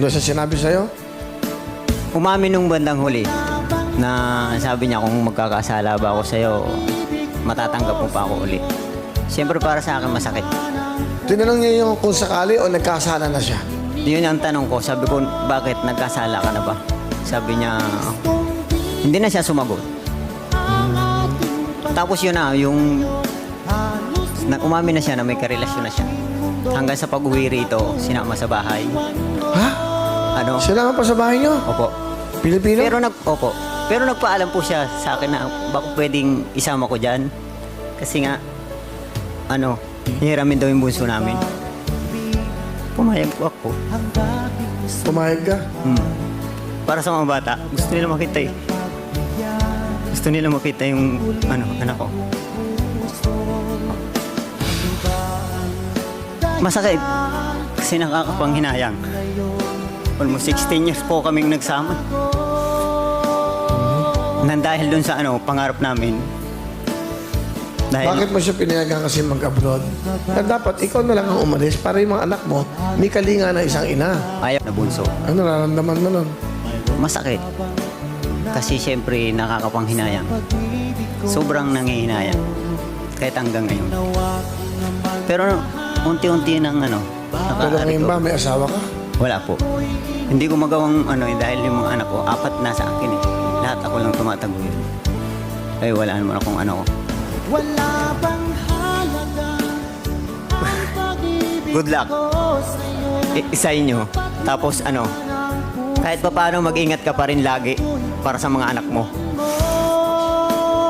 Ano siya sinabi sa'yo? Umamin nung bandang huli na sabi niya kung magkakasala ba ako sa'yo, matatanggap mo pa ako uli. Siyempre para sa akin masakit. Tinanong niya yung kung sakali o nagkasala na siya. Yun ang tanong ko. Sabi ko, bakit nagkasala ka na ba? Sabi niya, hindi na siya sumagot. Tapos yun na, yung umamin na siya na may karelasyon na siya. Hanggang sa pag-uwi rito, sinama sa bahay. Ha? Ano? Sinama pa sa bahay niyo? Opo. Pilipino? Opo. Pero nagpaalam po siya sa akin na baka pwedeng isama ko dyan. Kasi nga, hihiramin daw yung bunso namin. Pumayag po ako. Pumayag ka? Para sa mga bata, gusto nila makita eh. Gusto nila makita yung anak ko. Masakit. Kasi nakakapanghinayang. Almost 16 years po kaming nagsama. Nang dahil dun sa pangarap namin. Bakit mo siya pinayagan kasi mag-abroad? Na dapat ikaw na lang ang umalis para yung mga anak mo may kalinga na isang ina. Ayaw na bunso. Ano nararamdaman mo nun? Masakit. Kasi siyempre nakakapanghinayang. Sobrang nangihinayang. Kahit hanggang ngayon. Pero unti-unti nang Pero ngayon ba may asawa ka? Wala po. Hindi ko magawang dahil yung mga anak ko, 4 na sa akin eh. Lahat ako lang tumataguyod. Ay wala naman akong ko. Wala bang halaga ang pag-ibig Good luck. ko sa'yo? Sa inyo. Tapos kahit pa paano mag-ingat ka pa rin lagi para sa mga anak mo.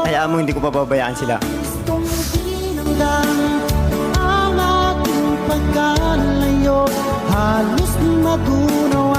Kaya mo hindi ko pababayaan sila. Gustong tinanggal ang aking pagkalayo. Halos magunaw